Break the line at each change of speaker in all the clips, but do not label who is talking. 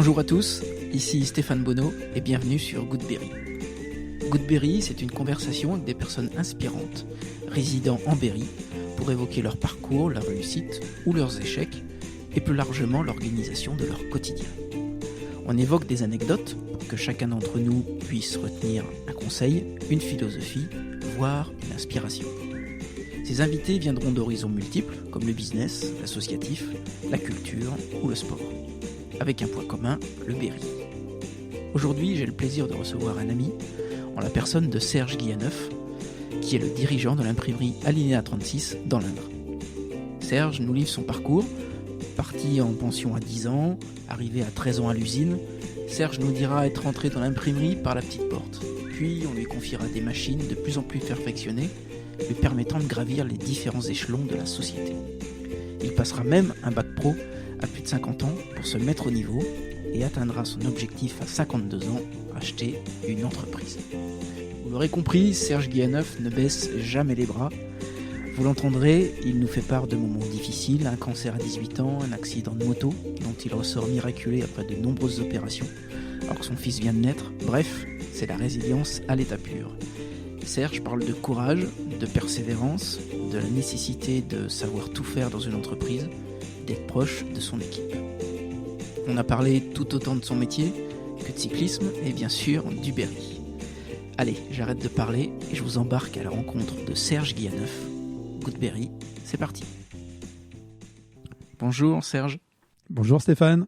Bonjour à tous, ici Stéphane Bonneau et bienvenue sur Goodberry. Goodberry, c'est une conversation avec des personnes inspirantes, résidant en Berry, pour évoquer leur parcours, leur réussite ou leurs échecs, et plus largement l'organisation de leur quotidien. On évoque des anecdotes pour que chacun d'entre nous puisse retenir un conseil, une philosophie, voire une inspiration. Ces invités viendront d'horizons multiples, comme le business, l'associatif, la culture ou le sport. Avec un point commun, le Berry. Aujourd'hui, j'ai le plaisir de recevoir un ami, en la personne de Serge Guilleneuf, qui est le dirigeant de l'imprimerie Alinéa 36 dans l'Indre. Serge nous livre son parcours, parti en pension à 10 ans, arrivé à 13 ans à l'usine. Serge nous dira être rentré dans l'imprimerie par la petite porte. Puis on lui confiera des machines de plus en plus perfectionnées, lui permettant de gravir les différents échelons de la société. Il passera même un bac pro à plus de 50 ans pour se mettre au niveau et atteindra son objectif à 52 ans, acheter une entreprise. Vous l'aurez compris, Serge Guilleneuf ne baisse jamais les bras. Vous l'entendrez, il nous fait part de moments difficiles, un cancer à 18 ans, un accident de moto dont il ressort miraculé après de nombreuses opérations, alors que son fils vient de naître. Bref, c'est la résilience à l'état pur. Serge parle de courage, de persévérance, de la nécessité de savoir tout faire dans une entreprise, d'être proche de son équipe. On a parlé tout autant de son métier que de cyclisme et bien sûr du Berry. Allez, j'arrête de parler et je vous embarque à la rencontre de Serge Guilleneuf. Goodberry, c'est parti. Bonjour Serge.
Bonjour Stéphane.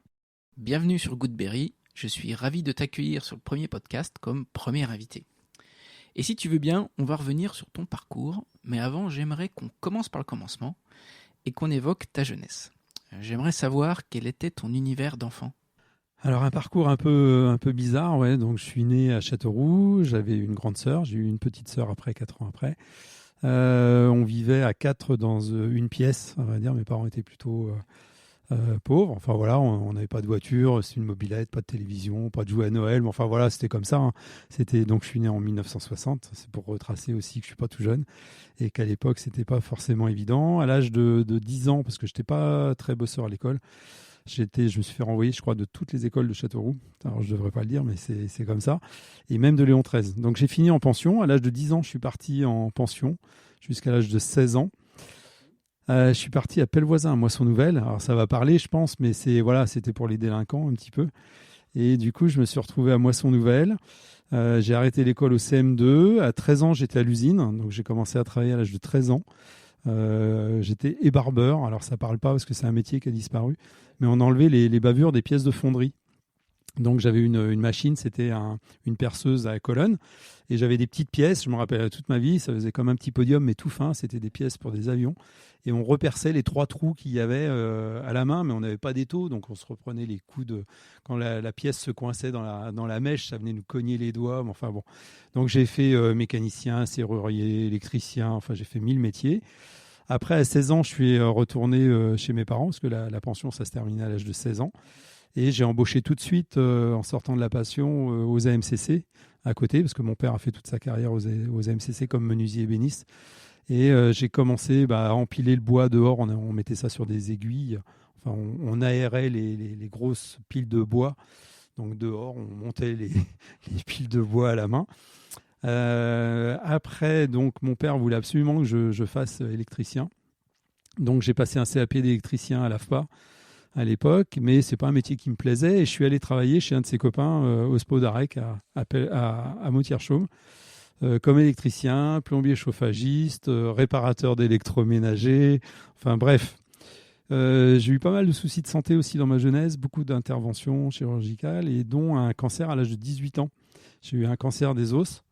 Bienvenue sur Goodberry. Je suis ravi de t'accueillir sur le premier podcast comme premier invité. Et si tu veux bien, on va revenir sur ton parcours, mais avant, j'aimerais qu'on commence par le commencement et qu'on évoque ta jeunesse. J'aimerais savoir quel était ton univers d'enfant.
Alors un parcours un peu bizarre, ouais. Donc je suis né à Châteauroux, j'avais une grande sœur, j'ai eu une petite sœur après, 4 ans après. On vivait à 4 dans une pièce, on va dire. Mes parents étaient plutôt pauvres. Enfin voilà, on n'avait pas de voiture, c'était une mobilette, pas de télévision, pas de jouets à Noël. Mais enfin voilà, c'était comme ça. Hein. Donc je suis né en 1960. C'est pour retracer aussi que je suis pas tout jeune et qu'à l'époque c'était pas forcément évident. À l'âge de 10 ans, parce que j'étais pas très bosseur à l'école. Je me suis fait renvoyer, je crois, de toutes les écoles de Châteauroux. Alors, je ne devrais pas le dire, mais c'est comme ça. Et même de Léon XIII. Donc, j'ai fini en pension. À l'âge de 10 ans, je suis parti en pension jusqu'à l'âge de 16 ans. Je suis parti à Pellevoisin, à Moisson-Nouvelle. Alors, ça va parler, je pense, mais c'était pour les délinquants un petit peu. Et du coup, je me suis retrouvé à Moisson-Nouvelle. J'ai arrêté l'école au CM2. À 13 ans, j'étais à l'usine. Donc, j'ai commencé à travailler à l'âge de 13 ans. J'étais ébarbeur. Alors, ça ne parle pas parce que c'est un métier qui a disparu. Mais on enlevait les bavures des pièces de fonderie. Donc j'avais une machine, c'était une perceuse à colonne, et j'avais des petites pièces, je me rappelle toute ma vie, ça faisait comme un petit podium mais tout fin, c'était des pièces pour des avions, et on reperçait les 3 trous qu'il y avait à la main, mais on n'avait pas d'étau, donc on se reprenait les coups quand la pièce se coinçait dans la mèche, ça venait nous cogner les doigts, mais enfin bon. Donc j'ai fait mécanicien, serrurier, électricien, enfin j'ai fait 1000 métiers. Après, à 16 ans, je suis retourné chez mes parents, parce que la pension, ça se terminait à l'âge de 16 ans. Et j'ai embauché tout de suite, en sortant de la passion, aux AMCC, à côté, parce que mon père a fait toute sa carrière aux AMCC comme menuisier ébéniste. Et j'ai commencé à empiler le bois dehors. On mettait ça sur des aiguilles. Enfin, on aérait les grosses piles de bois. Donc dehors, on montait les piles de bois à la main. Après, donc, mon père voulait absolument que je fasse électricien. Donc, j'ai passé un CAP d'électricien à l'AFPA à l'époque, mais c'est pas un métier qui me plaisait. Et je suis allé travailler chez un de ses copains au SPO d'Arec à Moutier-Chaume, comme électricien, plombier chauffagiste, réparateur d'électroménager. Enfin bref, j'ai eu pas mal de soucis de santé aussi dans ma jeunesse, beaucoup d'interventions chirurgicales, et dont un cancer à l'âge de 18 ans. J'ai eu un cancer des os.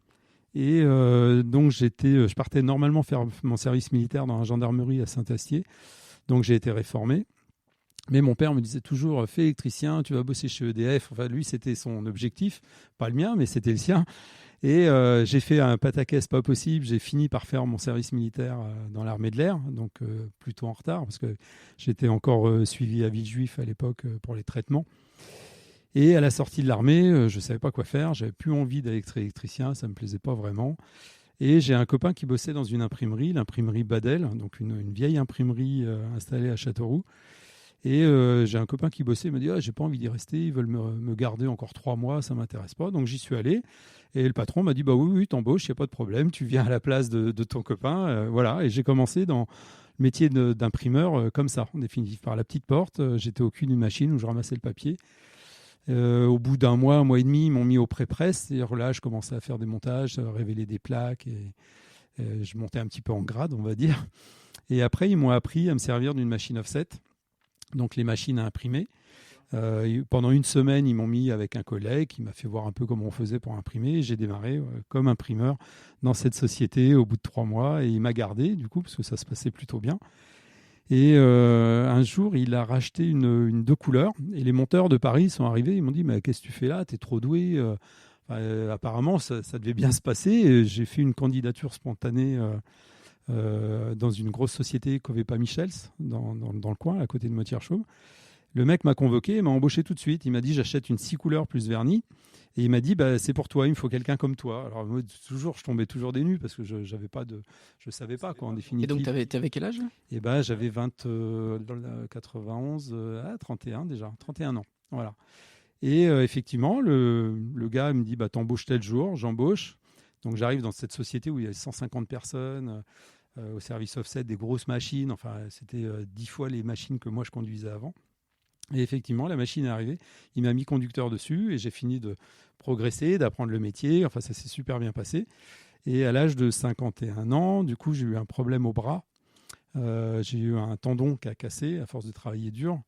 Et donc je partais normalement faire mon service militaire dans la gendarmerie à Saint-Astier. Donc j'ai été réformé. Mais mon père me disait toujours, fais électricien, tu vas bosser chez EDF. Enfin, lui, c'était son objectif, pas le mien, mais c'était le sien. Et j'ai fait un pataquès pas possible. J'ai fini par faire mon service militaire dans l'armée de l'air, donc plutôt en retard, parce que j'étais encore suivi à Villejuif à l'époque pour les traitements. Et à la sortie de l'armée, je ne savais pas quoi faire. J'avais plus envie d'être électricien, ça ne me plaisait pas vraiment. Et j'ai un copain qui bossait dans une imprimerie, l'imprimerie Badel, donc une vieille imprimerie installée à Châteauroux. Et j'ai un copain qui bossait, il m'a dit j'ai pas envie d'y rester, ils veulent me garder encore 3 mois, ça m'intéresse pas. Donc j'y suis allé. Et le patron m'a dit oui, t'embauches, il n'y a pas de problème, tu viens à la place de ton copain. Voilà. Et j'ai commencé dans le métier d'imprimeur comme ça, en définitive, par la petite porte. J'étais au cul d'une machine où je ramassais le papier. Au bout d'un mois et demi, ils m'ont mis au pré-presse. C'est-à-dire là, je commençais à faire des montages, à révéler des plaques et je montais un petit peu en grade, on va dire. Et après, ils m'ont appris à me servir d'une machine offset, donc les machines à imprimer. Pendant une semaine, ils m'ont mis avec un collègue qui m'a fait voir un peu comment on faisait pour imprimer. J'ai démarré comme imprimeur dans cette société au bout de 3 mois et il m'a gardé du coup parce que ça se passait plutôt bien. Et un jour, il a racheté une 2 couleurs et les monteurs de Paris sont arrivés. Ils m'ont dit mais qu'est-ce que tu fais là? T'es trop doué. Apparemment, ça devait bien se passer. Et j'ai fait une candidature spontanée dans une grosse société Covepa Michels dans le coin, à côté de Montierchaume. Le mec m'a convoqué, m'a embauché tout de suite. Il m'a dit j'achète une 6 couleurs plus vernis. Et il m'a dit c'est pour toi, il me faut quelqu'un comme toi. Alors moi, je tombais toujours des nues parce que je savais pas quoi en définitive.
Et donc t'avais quel âge?
Et j'avais 91 31 déjà, 31 ans. Voilà. Et effectivement, le gars me dit t'embauches tel jour, j'embauche. Donc j'arrive dans cette société où il y a 150 personnes au service offset, des grosses machines. Enfin, c'était 10 fois les machines que moi je conduisais avant. Et effectivement, la machine est arrivée. Il m'a mis conducteur dessus et j'ai fini de progresser, d'apprendre le métier. Enfin, ça s'est super bien passé. Et à l'âge de 51 ans, du coup, j'ai eu un problème au bras. J'ai eu un tendon qui a cassé à force de travailler dur.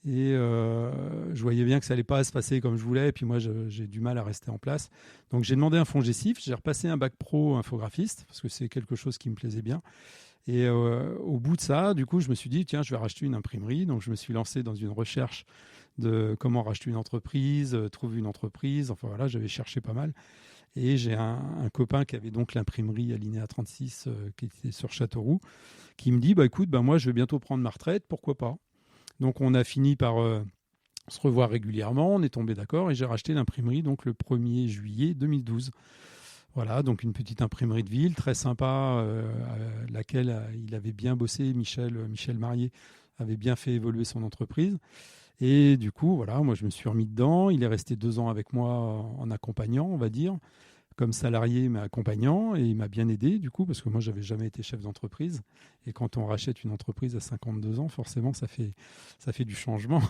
Et je voyais bien que ça n'allait pas se passer comme je voulais. Et puis moi, j'ai du mal à rester en place. Donc, j'ai demandé un FONGECIF. J'ai repassé un bac pro infographiste parce que c'est quelque chose qui me plaisait bien. Et au bout de ça, du coup, je me suis dit, tiens, je vais racheter une imprimerie. Donc, je me suis lancé dans une recherche de comment racheter une entreprise, trouver une entreprise. Enfin, voilà, j'avais cherché pas mal. Et j'ai un copain qui avait donc l'imprimerie Alinéa 36 qui était sur Châteauroux, qui me dit, écoute, moi, je vais bientôt prendre ma retraite, pourquoi pas? Donc, on a fini par se revoir régulièrement. On est tombé d'accord et j'ai racheté l'imprimerie donc le 1er juillet 2012. Voilà, donc une petite imprimerie de ville, très sympa, laquelle il avait bien bossé. Michel Marié avait bien fait évoluer son entreprise. Et du coup, voilà, moi je me suis remis dedans. Il est resté 2 ans avec moi en accompagnant, on va dire, comme salarié mais accompagnant. Et il m'a bien aidé, du coup, parce que moi je n'avais jamais été chef d'entreprise. Et quand on rachète une entreprise à 52 ans, forcément, ça fait du changement.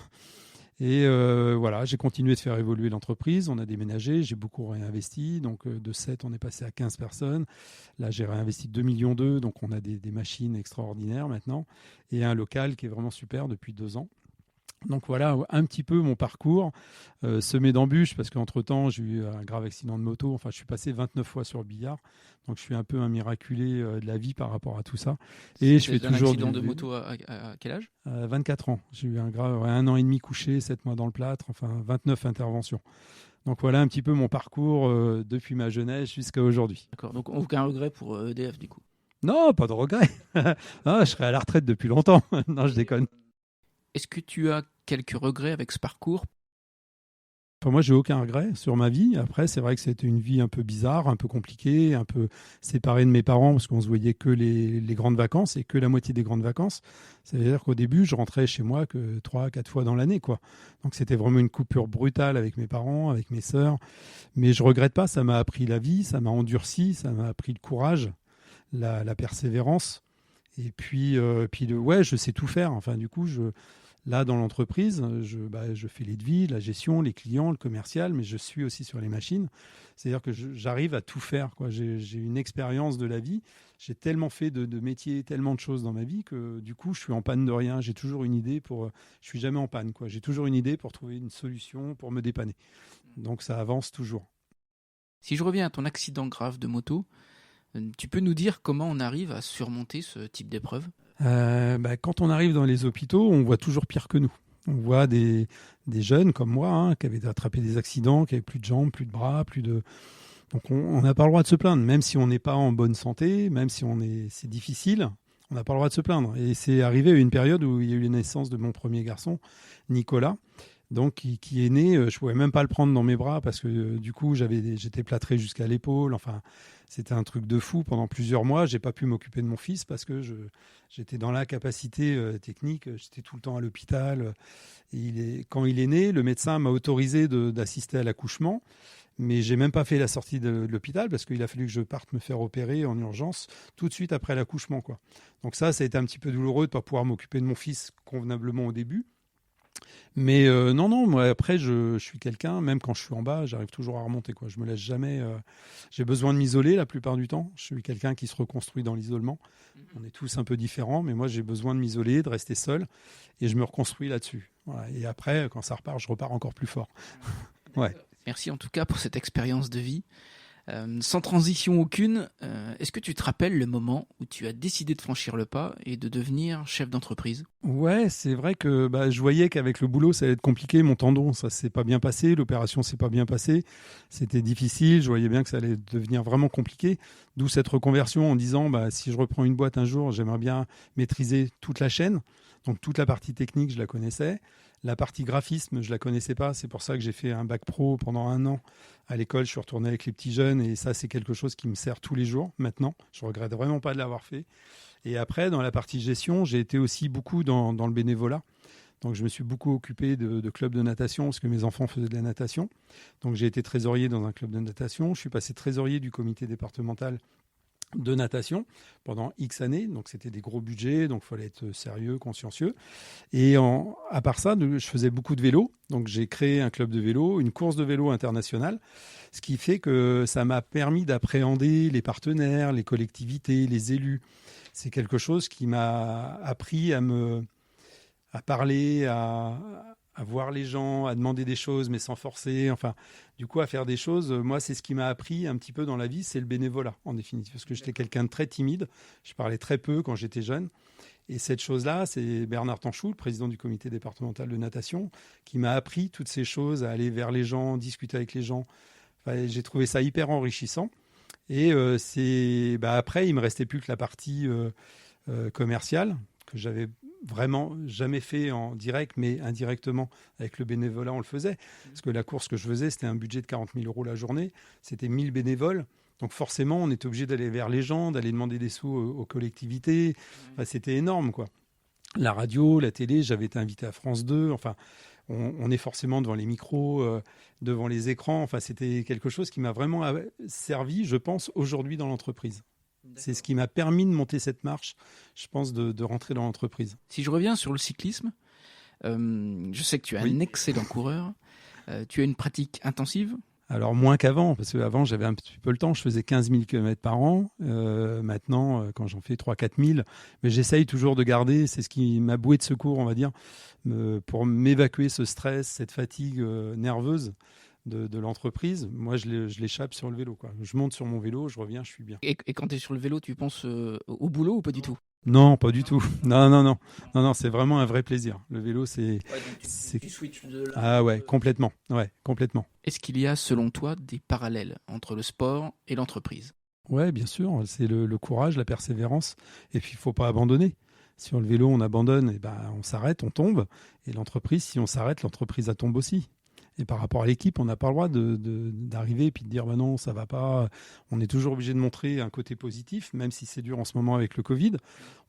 Et voilà, j'ai continué de faire évoluer l'entreprise. On a déménagé, j'ai beaucoup réinvesti. Donc de 7, on est passé à 15 personnes. Là, j'ai réinvesti 2,2 millions. Donc on a des machines extraordinaires maintenant. Et un local qui est vraiment super depuis 2 ans. Donc voilà un petit peu mon parcours, semé d'embûches parce qu'entre-temps j'ai eu un grave accident de moto. Enfin, je suis passé 29 fois sur le billard, donc je suis un peu un miraculé de la vie par rapport à tout ça. Et je fais toujours
un accident de moto à quel âge?
24 ans. J'ai eu un an et demi couché, 7 mois dans le plâtre, enfin 29 interventions. Donc voilà un petit peu mon parcours depuis ma jeunesse jusqu'à aujourd'hui.
D'accord, donc aucun regret pour EDF du coup?
Non, pas de regret. Je serais à la retraite depuis longtemps. Non, je déconne.
Est-ce que tu as quelques regrets avec ce parcours?
Enfin, moi, j'ai aucun regret sur ma vie. Après, c'est vrai que c'était une vie un peu bizarre, un peu compliquée, un peu séparée de mes parents parce qu'on se voyait que les grandes vacances et que la moitié des grandes vacances. C'est-à-dire qu'au début, je rentrais chez moi que 3-4 fois dans l'année, quoi. Donc, c'était vraiment une coupure brutale avec mes parents, avec mes sœurs. Mais je regrette pas. Ça m'a appris la vie, ça m'a endurci, ça m'a appris le courage, la persévérance. Et puis, je sais tout faire. Enfin, du coup, là, dans l'entreprise, je fais les devis, la gestion, les clients, le commercial, mais je suis aussi sur les machines. C'est-à-dire que j'arrive à tout faire, quoi. J'ai une expérience de la vie. J'ai tellement fait de métiers, tellement de choses dans ma vie que du coup, je suis en panne de rien. J'ai toujours une idée je suis jamais en panne, quoi. J'ai toujours une idée pour trouver une solution, pour me dépanner. Donc, ça avance toujours.
Si je reviens à ton accident grave de moto, tu peux nous dire comment on arrive à surmonter ce type d'épreuve?
Quand on arrive dans les hôpitaux, on voit toujours pire que nous. On voit des jeunes comme moi qui avaient attrapé des accidents, qui n'avaient plus de jambes, plus de bras, Donc on n'a pas le droit de se plaindre, même si on n'est pas en bonne santé, même si c'est difficile, on n'a pas le droit de se plaindre. Et c'est arrivé à une période où il y a eu la naissance de mon premier garçon, Nicolas, donc qui est né. Je ne pouvais même pas le prendre dans mes bras parce que du coup j'étais plâtré jusqu'à l'épaule. Enfin, C'était un truc de fou. Pendant plusieurs mois, j'ai pas pu m'occuper de mon fils parce que j'étais dans l'incapacité technique. J'étais tout le temps à l'hôpital. Quand il est né, le médecin m'a autorisé d'assister à l'accouchement. Mais j'ai même pas fait la sortie de l'hôpital parce qu'il a fallu que je parte me faire opérer en urgence tout de suite après l'accouchement, quoi. Donc ça a été un petit peu douloureux de pas pouvoir m'occuper de mon fils convenablement au début. Mais non, moi après je suis quelqu'un, même quand je suis en bas, j'arrive toujours à remonter, quoi. Je me laisse jamais. J'ai besoin de m'isoler la plupart du temps. Je suis quelqu'un qui se reconstruit dans l'isolement. On est tous un peu différents, mais moi j'ai besoin de m'isoler, de rester seul, et je me reconstruis là-dessus. Voilà. Et après, quand ça repart, je repars encore plus fort. Ouais.
Merci en tout cas pour cette expérience de vie. Sans transition aucune, est-ce que tu te rappelles le moment où tu as décidé de franchir le pas et de devenir chef d'entreprise ?
Ouais, c'est vrai que je voyais qu'avec le boulot, ça allait être compliqué. Mon tendon, ça s'est pas bien passé. L'opération s'est pas bien passée. C'était difficile. Je voyais bien que ça allait devenir vraiment compliqué. D'où cette reconversion en disant, si je reprends une boîte un jour, j'aimerais bien maîtriser toute la chaîne. Donc toute la partie technique, je la connaissais. La partie graphisme, je la connaissais pas. C'est pour ça que j'ai fait un bac pro pendant 1 an à l'école. Je suis retourné avec les petits jeunes et ça, c'est quelque chose qui me sert tous les jours maintenant. Je regrette vraiment pas de l'avoir fait. Et après, dans la partie gestion, j'ai été aussi beaucoup dans le bénévolat. Donc, je me suis beaucoup occupé de clubs de natation parce que mes enfants faisaient de la natation. Donc, j'ai été trésorier dans un club de natation. Je suis passé trésorier du comité départemental de natation pendant X années. Donc, c'était des gros budgets. Donc, il fallait être sérieux, consciencieux. Et à part ça, je faisais beaucoup de vélo. Donc, j'ai créé un club de vélo, une course de vélo internationale. Ce qui fait que ça m'a permis d'appréhender les partenaires, les collectivités, les élus. C'est quelque chose qui m'a appris à parler, à voir les gens, à demander des choses, mais sans forcer. Enfin, du coup, à faire des choses. Moi, c'est ce qui m'a appris un petit peu dans la vie, c'est le bénévolat, en définitive. Parce que j'étais quelqu'un de très timide. Je parlais très peu quand j'étais jeune. Et cette chose-là, c'est Bernard Tanchou, le président du comité départemental de natation, qui m'a appris toutes ces choses, à aller vers les gens, discuter avec les gens. Enfin, j'ai trouvé ça hyper enrichissant. Et après, il me restait plus que la partie commerciale que j'avais vraiment jamais fait en direct, mais indirectement avec le bénévolat, on le faisait. Parce que la course que je faisais, c'était un budget de 40 000 € la journée. C'était 1000 bénévoles. Donc forcément, on était obligé d'aller vers les gens, d'aller demander des sous aux collectivités. Enfin, c'était énorme, quoi. La radio, la télé, j'avais été invité à France 2. Enfin, on est forcément devant les micros, devant les écrans. Enfin, c'était quelque chose qui m'a vraiment servi, je pense, aujourd'hui dans l'entreprise. D'accord. C'est ce qui m'a permis de monter cette marche, je pense, de rentrer dans l'entreprise.
Si je reviens sur le cyclisme, je sais que tu es un excellent coureur. Tu as une pratique intensive ?
Alors, moins qu'avant, parce qu'avant, j'avais un petit peu le temps. Je faisais 15 000 km par an. Maintenant, quand j'en fais 3 4 000, mais j'essaye toujours de garder, c'est ce qui m'a bouée de secours, on va dire, pour m'évacuer ce stress, cette fatigue nerveuse de l'entreprise. Moi, je l'échappe sur le vélo, quoi. Je monte sur mon vélo, je reviens, je suis bien.
Et quand tu es sur le vélo, tu penses au boulot ou pas du tout ?
Non, pas du tout. Non, c'est vraiment un vrai plaisir. Le vélo, c'est...
Tu switches de là.
Ah ouais, complètement. Ouais, complètement.
Est-ce qu'il y a, selon toi, des parallèles entre le sport et l'entreprise ?
Ouais, bien sûr. C'est le courage, la persévérance. Et puis, il ne faut pas abandonner. Sur le vélo, on abandonne, on s'arrête, on tombe. Et l'entreprise, si on s'arrête, l'entreprise, elle tombe aussi. Et par rapport à l'équipe, on n'a pas le droit d'arriver et puis de dire non, ça va pas. On est toujours obligé de montrer un côté positif, même si c'est dur en ce moment avec le Covid.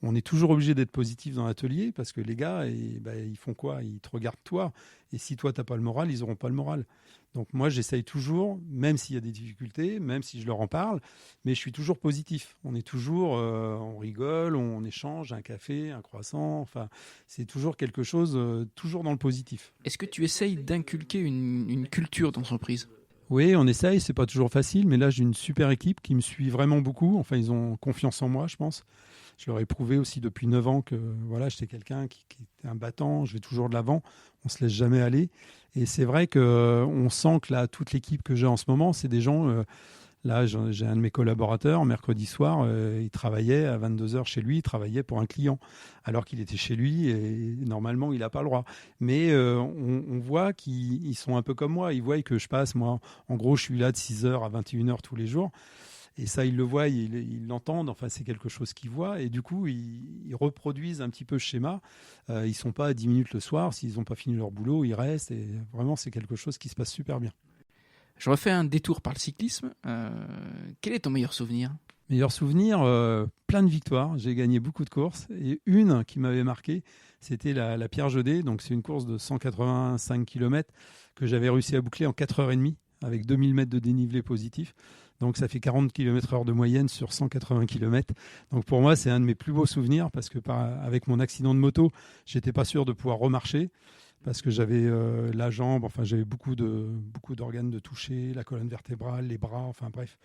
On est toujours obligé d'être positif dans l'atelier parce que les gars, ils font quoi ? Ils te regardent toi. Et si toi, tu n'as pas le moral, ils n'auront pas le moral. Donc moi, j'essaye toujours, même s'il y a des difficultés, même si je leur en parle, mais je suis toujours positif. On est toujours, on rigole, on échange, un café, un croissant. Enfin, c'est toujours quelque chose, toujours dans le positif.
Est-ce que tu essayes d'inculquer une culture d'entreprise ?
Oui, on essaye, c'est pas toujours facile, mais là j'ai une super équipe qui me suit vraiment beaucoup. Enfin, ils ont confiance en moi, je pense. Je leur ai prouvé aussi depuis 9 ans que voilà, j'étais quelqu'un qui était un battant, je vais toujours de l'avant, on se laisse jamais aller. Et c'est vrai qu'on sent que là, toute l'équipe que j'ai en ce moment, c'est des gens... Là, j'ai un de mes collaborateurs, mercredi soir, il travaillait à 22h chez lui, il travaillait pour un client, alors qu'il était chez lui et normalement, il n'a pas le droit. Mais on voit qu'ils sont un peu comme moi, ils voient que je passe, moi, en gros, je suis là de 6h à 21h tous les jours. Et ça, ils le voient, ils l'entendent, enfin, c'est quelque chose qu'ils voient. Et du coup, ils reproduisent un petit peu ce schéma. Ils ne sont pas à 10 minutes le soir, s'ils n'ont pas fini leur boulot, ils restent. Et vraiment, c'est quelque chose qui se passe super bien.
Je refais un détour par le cyclisme. Quel est ton meilleur souvenir ?
Meilleur souvenir, plein de victoires. J'ai gagné beaucoup de courses. Et une qui m'avait marqué, c'était la Pierre Jodet. Donc, c'est une course de 185 km que j'avais réussi à boucler en 4h30 avec 2000 mètres de dénivelé positif. Donc, ça fait 40 km/h de moyenne sur 180 km. Donc, pour moi, c'est un de mes plus beaux souvenirs parce que avec mon accident de moto, j'étais pas sûr de pouvoir remarcher parce que j'avais la jambe, enfin, j'avais beaucoup d'organes de toucher, la colonne vertébrale, les bras, enfin, bref.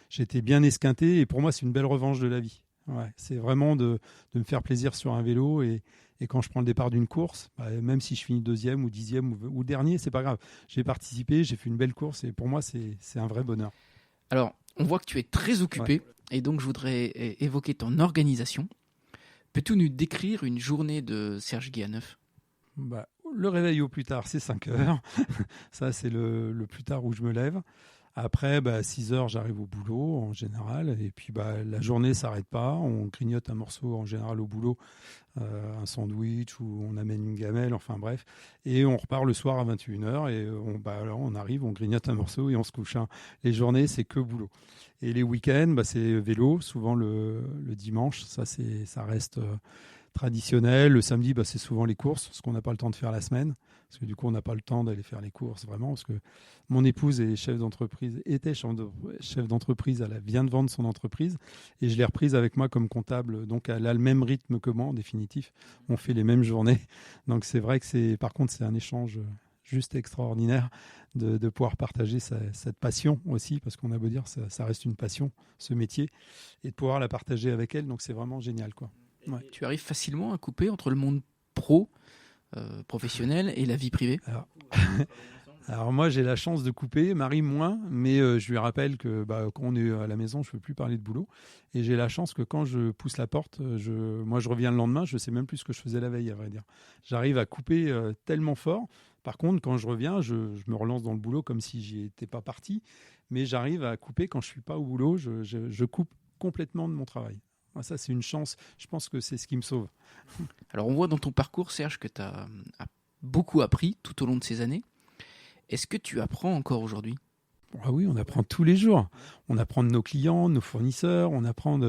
J'étais bien esquinté et pour moi, c'est une belle revanche de la vie. Ouais, c'est vraiment de me faire plaisir sur un vélo et quand je prends le départ d'une course, même si je finis deuxième ou dixième ou dernier, c'est pas grave. J'ai participé, j'ai fait une belle course et pour moi, c'est un vrai bonheur.
Alors, on voit que tu es très occupé et donc je voudrais évoquer ton organisation. Peux-tu nous décrire une journée de Serge Guilleneuf ?
Le réveil au plus tard, c'est 5 heures. Ça, c'est le plus tard où je me lève. Après, 6 heures, j'arrive au boulot en général. Et puis, la journée ne s'arrête pas. On grignote un morceau en général au boulot, un sandwich ou on amène une gamelle, enfin bref. Et on repart le soir à 21h et on arrive, on grignote un morceau et on se couche. Les journées, c'est que boulot. Et les week-ends, c'est vélo, souvent le dimanche. Ça reste traditionnel. Le samedi, c'est souvent les courses, parce qu'on n'a pas le temps de faire la semaine. Parce que du coup, on n'a pas le temps d'aller faire les courses, vraiment. Parce que mon épouse était chef d'entreprise, elle vient de vendre son entreprise. Et je l'ai reprise avec moi comme comptable. Donc, elle a le même rythme que moi, en définitif. On fait les mêmes journées. Donc, c'est vrai que par contre, c'est un échange juste extraordinaire de pouvoir partager cette passion aussi. Parce qu'on a beau dire, ça reste une passion, ce métier. Et de pouvoir la partager avec elle. Donc, c'est vraiment génial, quoi. Ouais.
Tu arrives facilement à couper entre le monde professionnel et la vie privée ?
Alors moi, j'ai la chance de couper, Marie moins, mais je lui rappelle que quand on est à la maison, je ne peux plus parler de boulot. Et j'ai la chance que quand je pousse la porte, je reviens le lendemain, je ne sais même plus ce que je faisais la veille, à vrai dire. J'arrive à couper tellement fort. Par contre, quand je reviens, je me relance dans le boulot comme si j'y étais pas parti. Mais j'arrive à couper quand je ne suis pas au boulot, je coupe complètement de mon travail. Ça, c'est une chance. Je pense que c'est ce qui me sauve.
Alors, on voit dans ton parcours, Serge, que tu as beaucoup appris tout au long de ces années. Est-ce que tu apprends encore aujourd'hui ?
Ah oui, on apprend tous les jours. On apprend de nos clients, de nos fournisseurs, on apprend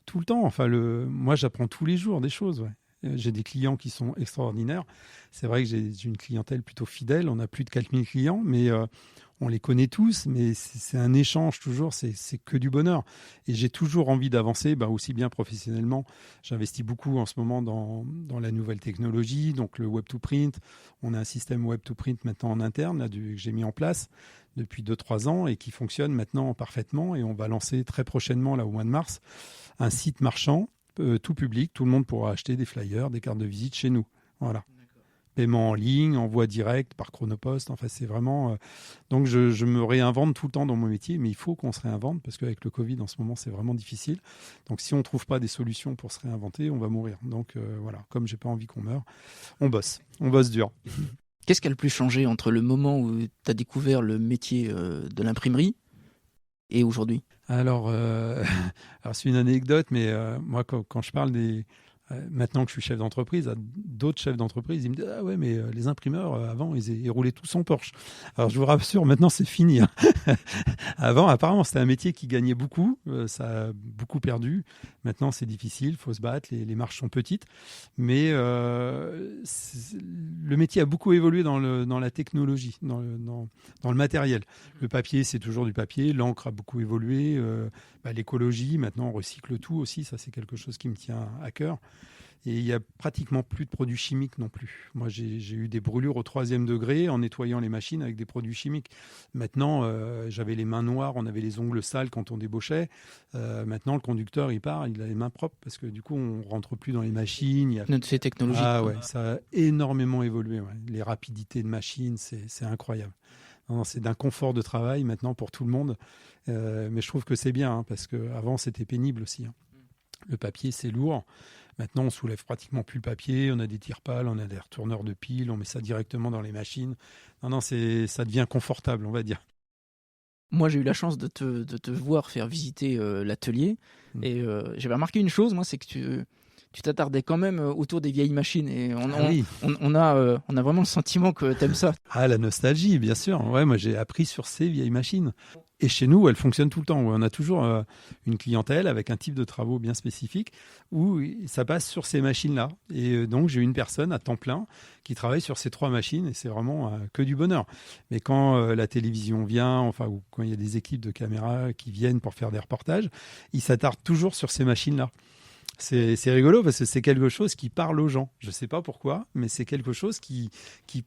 tout le temps. Enfin, moi, j'apprends tous les jours des choses. Ouais. J'ai des clients qui sont extraordinaires. C'est vrai que j'ai une clientèle plutôt fidèle. On a plus de 4000 clients, mais on les connaît tous, mais c'est un échange toujours, c'est que du bonheur. Et j'ai toujours envie d'avancer, aussi bien professionnellement. J'investis beaucoup en ce moment dans la nouvelle technologie, donc le web-to-print. On a un système web-to-print maintenant en interne que j'ai mis en place depuis 2-3 ans et qui fonctionne maintenant parfaitement. Et on va lancer très prochainement, là au mois de mars, un site marchand, tout public. Tout le monde pourra acheter des flyers, des cartes de visite chez nous. Voilà. Paiement en ligne, envoi direct par Chronopost. Enfin, c'est vraiment... Donc, je me réinvente tout le temps dans mon métier, mais il faut qu'on se réinvente parce qu'avec le Covid, en ce moment, c'est vraiment difficile. Donc, si on ne trouve pas des solutions pour se réinventer, on va mourir. Donc, voilà, comme j'ai pas envie qu'on meure, on bosse dur.
Qu'est-ce qui a le plus changé entre le moment où tu as découvert le métier de l'imprimerie et aujourd'hui ?
Alors, c'est une anecdote, mais moi, quand je parle maintenant que je suis chef d'entreprise, à d'autres chefs d'entreprise, ils me disent « Ah ouais, mais les imprimeurs, avant, ils roulaient tous en Porsche. » Alors, je vous rassure, maintenant, c'est fini. Avant, apparemment, c'était un métier qui gagnait beaucoup. Ça a beaucoup perdu. Maintenant, c'est difficile, il faut se battre. Les marges sont petites. Mais le métier a beaucoup évolué dans la technologie, dans le matériel. Le papier, c'est toujours du papier. L'encre a beaucoup évolué. L'écologie, maintenant, on recycle tout aussi. Ça, c'est quelque chose qui me tient à cœur. Et il n'y a pratiquement plus de produits chimiques non plus. Moi, j'ai eu des brûlures au 3e degré en nettoyant les machines avec des produits chimiques. Maintenant, j'avais les mains noires, on avait les ongles sales quand on débauchait. Maintenant, le conducteur, il part, il a les mains propres parce que du coup, on ne rentre plus dans les machines.
C'est technologique.
Ah ouais, ça a énormément évolué. Ouais. Les rapidités de machines, c'est incroyable. Non, c'est d'un confort de travail maintenant pour tout le monde. Mais je trouve que c'est bien parce qu'avant, c'était pénible aussi. Le papier, c'est lourd. Maintenant, on soulève pratiquement plus le papier. On a des tire-pales, on a des retourneurs de piles. On met ça directement dans les machines. Non, ça devient confortable, on va dire.
Moi, j'ai eu la chance de te voir faire visiter l'atelier. Et j'avais remarqué une chose, moi, c'est que tu t'attardais quand même autour des vieilles machines et
Oui.
on a vraiment le sentiment que t'aimes ça.
Ah, la nostalgie, bien sûr. Ouais, moi, j'ai appris sur ces vieilles machines. Et chez nous, elles fonctionnent tout le temps. On a toujours une clientèle avec un type de travaux bien spécifique où ça passe sur ces machines-là. Et donc, j'ai une personne à temps plein qui travaille sur ces 3 machines et c'est vraiment que du bonheur. Mais quand la télévision vient, enfin, ou quand il y a des équipes de caméras qui viennent pour faire des reportages, ils s'attardent toujours sur ces machines-là. C'est rigolo parce que c'est quelque chose qui parle aux gens. Je ne sais pas pourquoi, mais c'est quelque chose qui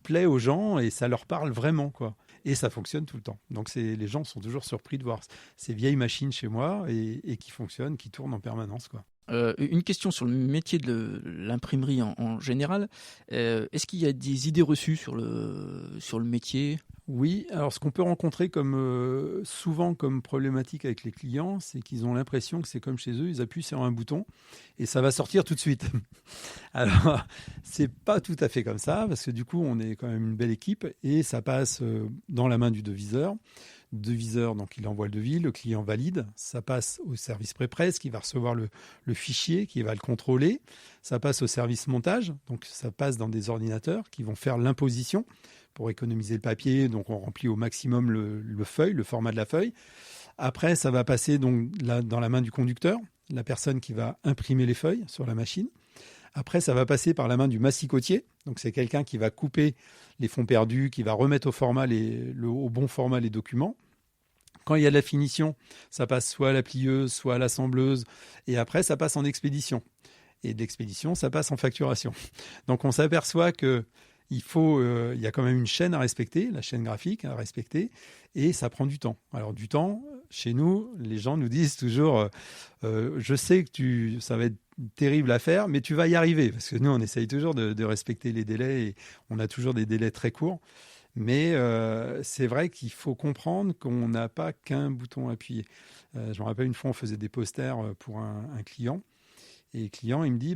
plaît aux gens et ça leur parle vraiment, quoi. Et ça fonctionne tout le temps. Donc les gens sont toujours surpris de voir ces vieilles machines chez moi et qui fonctionnent, qui tournent en permanence, quoi.
Une question sur le métier de l'imprimerie en général. Est-ce qu'il y a des idées reçues sur le métier ?
Oui, alors ce qu'on peut rencontrer souvent comme problématique avec les clients, c'est qu'ils ont l'impression que c'est comme chez eux, ils appuient sur un bouton et ça va sortir tout de suite. Alors, c'est pas tout à fait comme ça, parce que du coup, on est quand même une belle équipe et ça passe dans la main du deviseur. Deviseur, donc il envoie le devis, le client valide, ça passe au service pré-presse qui va recevoir le fichier, qui va le contrôler, ça passe au service montage, donc ça passe dans des ordinateurs qui vont faire l'imposition pour économiser le papier, donc on remplit au maximum le format de la feuille. Après, ça va passer donc dans la main du conducteur, la personne qui va imprimer les feuilles sur la machine. Après, ça va passer par la main du massicotier. Donc, c'est quelqu'un qui va couper les fonds perdus, qui va remettre au bon format les documents. Quand il y a de la finition, ça passe soit à la plieuse, soit à l'assembleuse. Et après, ça passe en expédition. Et de l'expédition, ça passe en facturation. Donc, on s'aperçoit qu'il y a quand même une chaîne à respecter, la chaîne graphique à respecter, et ça prend du temps. Alors du temps, chez nous, les gens nous disent toujours, je sais que ça va être terrible à faire, mais tu vas y arriver, parce que nous, on essaye toujours de respecter les délais, et on a toujours des délais très courts. Mais c'est vrai qu'il faut comprendre qu'on n'a pas qu'un bouton à appuyer. Je me rappelle une fois, on faisait des posters pour un client. Et le client, il me dit,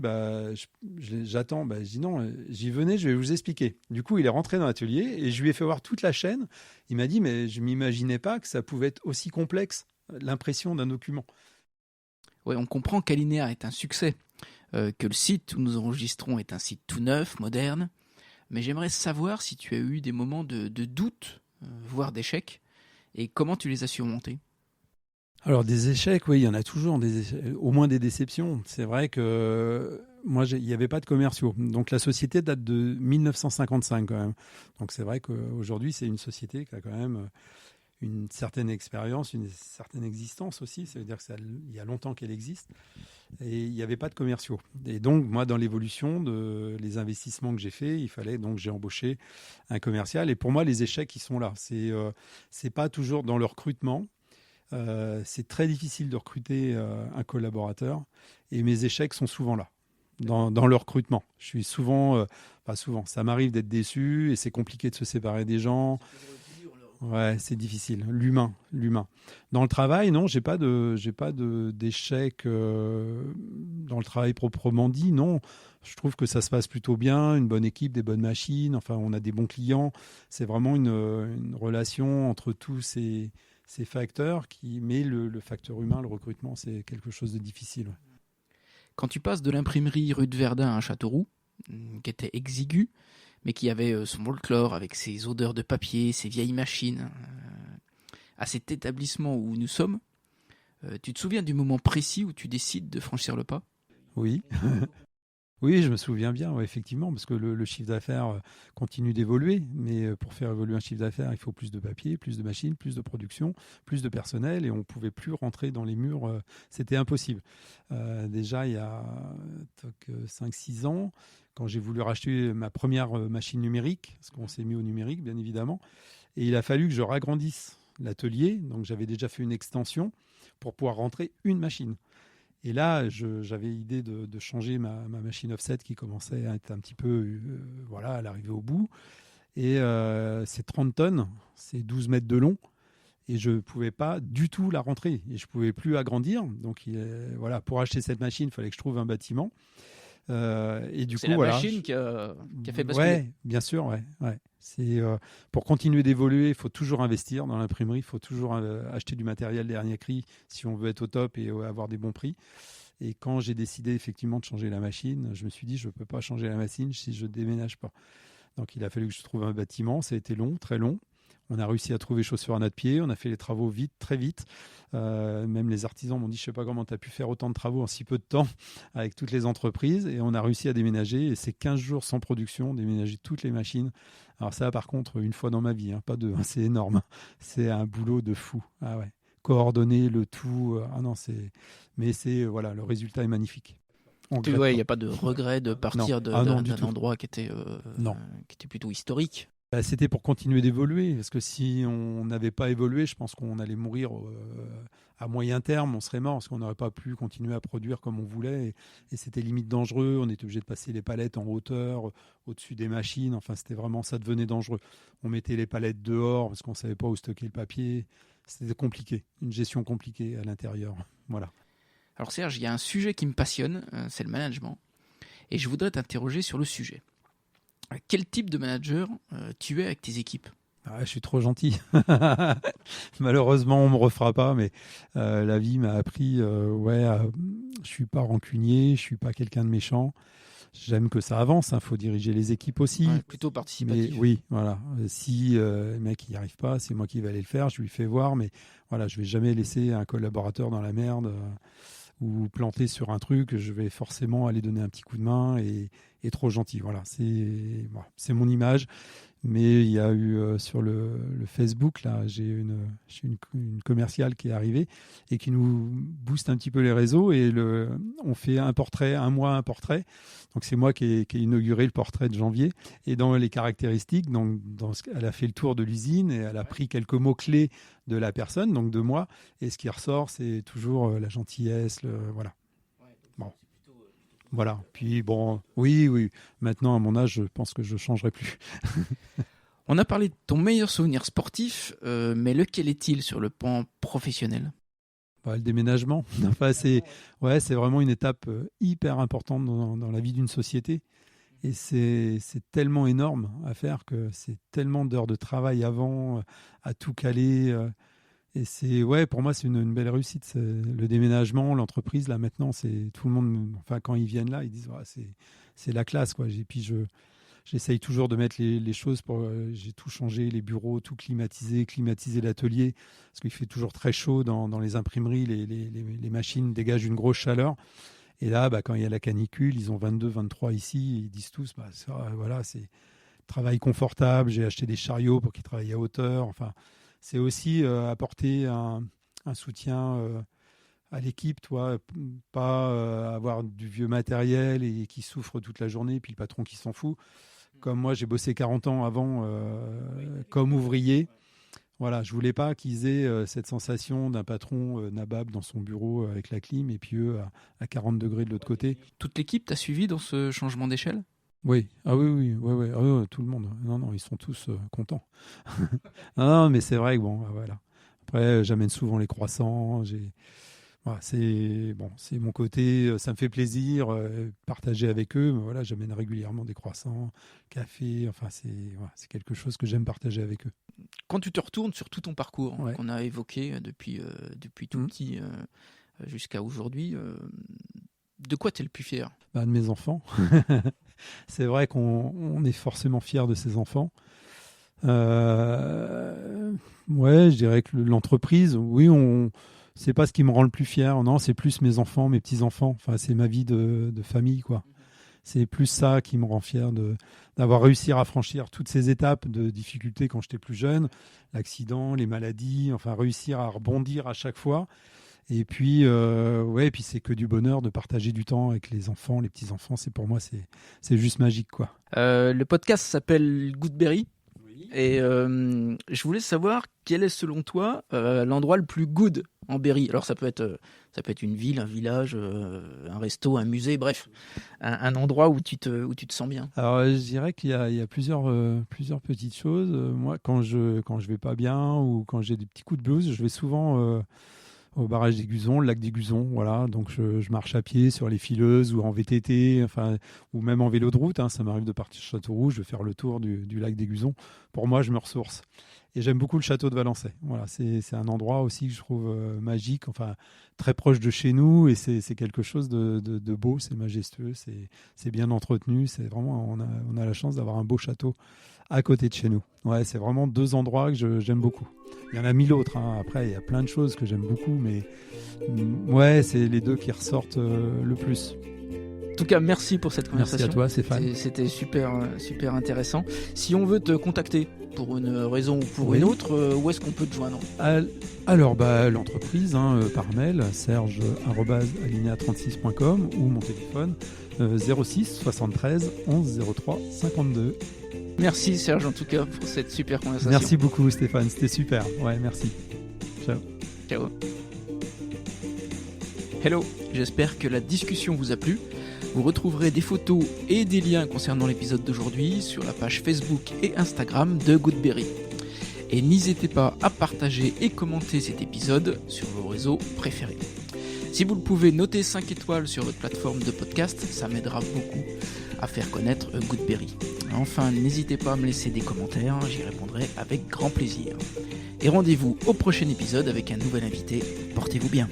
j'attends. Je dis non, j'y venais, je vais vous expliquer. Du coup, il est rentré dans l'atelier et je lui ai fait voir toute la chaîne. Il m'a dit, mais je ne m'imaginais pas que ça pouvait être aussi complexe, l'impression d'un document.
Oui, on comprend qu'Alinéa est un succès, que le site où nous enregistrons est un site tout neuf, moderne. Mais j'aimerais savoir si tu as eu des moments de doute, voire d'échec, et comment tu les as surmontés.
Alors des échecs, oui, il y en a toujours, au moins des déceptions. C'est vrai que moi, il n'y avait pas de commerciaux. Donc la société date de 1955 quand même. Donc c'est vrai qu'aujourd'hui, c'est une société qui a quand même une certaine expérience, une certaine existence aussi. Ça veut dire qu'il y a longtemps qu'elle existe. Et il n'y avait pas de commerciaux. Et donc, moi, dans l'évolution les investissements que j'ai faits, j'ai embauché un commercial. Et pour moi, les échecs, ils sont là. C'est pas toujours dans le recrutement. C'est très difficile de recruter un collaborateur et mes échecs sont souvent là, dans le recrutement. Je suis souvent, pas souvent, ça m'arrive d'être déçu et c'est compliqué de se séparer des gens. Ouais, c'est difficile. L'humain. Dans le travail, non, j'ai pas d'échec dans le travail proprement dit. Non, je trouve que ça se passe plutôt bien. Une bonne équipe, des bonnes machines. Enfin, on a des bons clients. C'est vraiment une relation entre tous ces facteurs mais le facteur humain, le recrutement, c'est quelque chose de difficile. Ouais.
Quand tu passes de l'imprimerie rue de Verdun à Châteauroux, qui était exiguë, mais qui avait son folklore avec ses odeurs de papier, ses vieilles machines, à cet établissement où nous sommes, tu te souviens du moment précis où tu décides de franchir le pas ?
Oui. Oui, je me souviens bien, ouais, effectivement, parce que le chiffre d'affaires continue d'évoluer, mais pour faire évoluer un chiffre d'affaires, il faut plus de papier, plus de machines, plus de production, plus de personnel, et on ne pouvait plus rentrer dans les murs, c'était impossible. Déjà, il y a 5-6 ans, quand j'ai voulu racheter ma première machine numérique, parce qu'on s'est mis au numérique, bien évidemment, et il a fallu que je ragrandisse l'atelier, donc j'avais déjà fait une extension pour pouvoir rentrer une machine. Et là, j'avais l'idée de changer ma machine offset qui commençait à être un petit peu, à l'arrivée au bout. Et c'est 30 tonnes, c'est 12 mètres de long. Et je ne pouvais pas du tout la rentrer. Et je ne pouvais plus agrandir. Donc, pour acheter cette machine, il fallait que je trouve un bâtiment. Et du
c'est
coup,
la machine qui a fait basculer.
Ouais, bien sûr, ouais. C'est pour continuer d'évoluer, il faut toujours investir dans l'imprimerie, il faut toujours acheter du matériel dernier cri si on veut être au top et avoir des bons prix. Et quand j'ai décidé effectivement de changer la machine, je me suis dit, je ne peux pas changer la machine si je ne déménage pas. Donc il a fallu que je trouve un bâtiment, ça a été long, très long. On a réussi à trouver chaussures à notre pied, on a fait les travaux vite, très vite. Même les artisans m'ont dit, je ne sais pas comment tu as pu faire autant de travaux en si peu de temps avec toutes les entreprises. Et on a réussi à déménager. Et c'est 15 jours sans production, déménager toutes les machines. Alors ça, par contre, une fois dans ma vie, pas deux, c'est énorme. C'est un boulot de fou. Ah ouais. Coordonner le tout. Mais voilà, le résultat est magnifique.
Il n'y a pas de regret de partir d'un endroit qui était plutôt historique.
C'était pour continuer d'évoluer, parce que si on n'avait pas évolué, je pense qu'on allait mourir à moyen terme, on serait mort, parce qu'on n'aurait pas pu continuer à produire comme on voulait, et c'était limite dangereux, on était obligé de passer les palettes en hauteur, au-dessus des machines, enfin c'était vraiment, ça devenait dangereux. On mettait les palettes dehors, parce qu'on ne savait pas où stocker le papier, c'était compliqué, une gestion compliquée à l'intérieur, voilà.
Alors Serge, il y a un sujet qui me passionne, c'est le management, et je voudrais t'interroger sur le sujet. Quel type de manager tu es avec tes équipes ?
Je suis trop gentil. Malheureusement, on me refera pas, mais la vie m'a appris. Je suis pas rancunier, je suis pas quelqu'un de méchant. J'aime que ça avance. Faut diriger les équipes aussi.
Ouais, plutôt participatif.
Mais oui, voilà. Si le mec n'y arrive pas, c'est moi qui vais aller le faire. Je lui fais voir, mais voilà, je vais jamais laisser un collaborateur dans la merde. Ou planter sur un truc, je vais forcément aller donner un petit coup de main et trop gentil. Voilà, c'est mon image. Mais il y a eu sur le Facebook, là, j'ai une commerciale qui est arrivée et qui nous booste un petit peu les réseaux. Et on fait un mois un portrait. Donc c'est moi qui ai inauguré le portrait de janvier. Et dans les caractéristiques, donc, elle a fait le tour de l'usine et elle a pris quelques mots-clés de la personne, donc de moi. Et ce qui ressort, c'est toujours la gentillesse, voilà. Bon. Voilà. Puis bon, oui. Maintenant, à mon âge, je pense que je ne changerai plus.
On a parlé de ton meilleur souvenir sportif, mais lequel est-il sur le plan professionnel ?
Le déménagement. Enfin, c'est vraiment une étape hyper importante dans la vie d'une société. Et c'est tellement énorme à faire que c'est tellement d'heures de travail avant, à tout caler. Et pour moi, c'est une belle réussite. Le déménagement, l'entreprise, là, maintenant, c'est tout le monde, enfin, quand ils viennent là, ils disent, c'est la classe, quoi. Et puis, j'essaye toujours de mettre les choses j'ai tout changé, les bureaux, tout climatiser l'atelier, parce qu'il fait toujours très chaud dans les imprimeries, les machines dégagent une grosse chaleur. Et là, quand il y a la canicule, ils ont 22, 23 ici, ils disent tous, c'est travail confortable, j'ai acheté des chariots pour qu'ils travaillent à hauteur, enfin, c'est aussi apporter un soutien à l'équipe, pas avoir du vieux matériel et qui souffre toute la journée, puis le patron qui s'en fout. Comme moi, j'ai bossé 40 ans avant comme ouvrier. Voilà, je voulais pas qu'ils aient cette sensation d'un patron nabab dans son bureau avec la clim et puis eux à 40 degrés de l'autre côté.
Toute l'équipe t'a suivi dans ce changement d'échelle ?
Oui, oui, tout le monde. Non, ils sont tous contents. non, mais c'est vrai que voilà. Après, j'amène souvent les croissants. C'est mon côté. Ça me fait plaisir partager avec eux. Mais voilà, j'amène régulièrement des croissants, café. Enfin, c'est quelque chose que j'aime partager avec eux.
Quand tu te retournes sur tout ton parcours qu'on a évoqué depuis tout petit jusqu'à aujourd'hui, de quoi tu es le plus fier ?
De mes enfants. C'est vrai qu'on est forcément fier de ses enfants. Je dirais que l'entreprise, oui, c'est pas ce qui me rend le plus fier. Non, c'est plus mes enfants, mes petits-enfants. Enfin, c'est ma vie de famille, quoi. C'est plus ça qui me rend fier d'avoir réussi à franchir toutes ces étapes de difficultés quand j'étais plus jeune, l'accident, les maladies, enfin réussir à rebondir à chaque fois. Et puis, puis c'est que du bonheur de partager du temps avec les enfants, les petits-enfants. Pour moi, c'est juste magique, quoi.
Le podcast s'appelle Goodberry. Oui. Et je voulais savoir quel est selon toi l'endroit le plus good en Berry. Alors ça peut être une ville, un village, un resto, un musée, bref, un endroit où tu te sens bien.
Alors je dirais qu'il y a plusieurs petites choses. Moi, quand je vais pas bien ou quand j'ai des petits coups de blues, je vais souvent au barrage des Guzons, le lac des Guzons, voilà. Donc je marche à pied sur les fileuses ou en VTT, enfin, ou même en vélo de route. Ça m'arrive de partir de Châteauroux, je vais faire le tour du lac des Guzons. Pour moi, je me ressource. Et j'aime beaucoup le château de Valençay. Voilà, c'est un endroit aussi que je trouve magique, enfin très proche de chez nous, et c'est quelque chose de beau, c'est majestueux, c'est bien entretenu, c'est vraiment on a la chance d'avoir un beau château à côté de chez nous. Ouais, c'est vraiment 2 endroits que j'aime beaucoup. Il y en a 1000 autres, hein. Après il y a plein de choses que j'aime beaucoup, mais ouais, c'est les 2 qui ressortent le plus.
En tout cas, merci pour cette conversation.
Merci à toi, Stéphane.
C'était super intéressant. Si on veut te contacter pour une raison ou pour une autre, où est-ce qu'on peut te joindre ?
Alors, l'entreprise, par mail, serge@alinea36.com ou mon téléphone 06 73 11 03 52.
Merci Serge, en tout cas, pour cette super conversation.
Merci beaucoup, Stéphane. C'était super. Ouais, merci. Ciao.
Ciao. Hello, j'espère que la discussion vous a plu. Vous retrouverez des photos et des liens concernant l'épisode d'aujourd'hui sur la page Facebook et Instagram de Goodberry. Et n'hésitez pas à partager et commenter cet épisode sur vos réseaux préférés. Si vous le pouvez, notez 5 étoiles sur votre plateforme de podcast, ça m'aidera beaucoup à faire connaître Goodberry. Enfin, n'hésitez pas à me laisser des commentaires, j'y répondrai avec grand plaisir. Et rendez-vous au prochain épisode avec un nouvel invité. Portez-vous bien.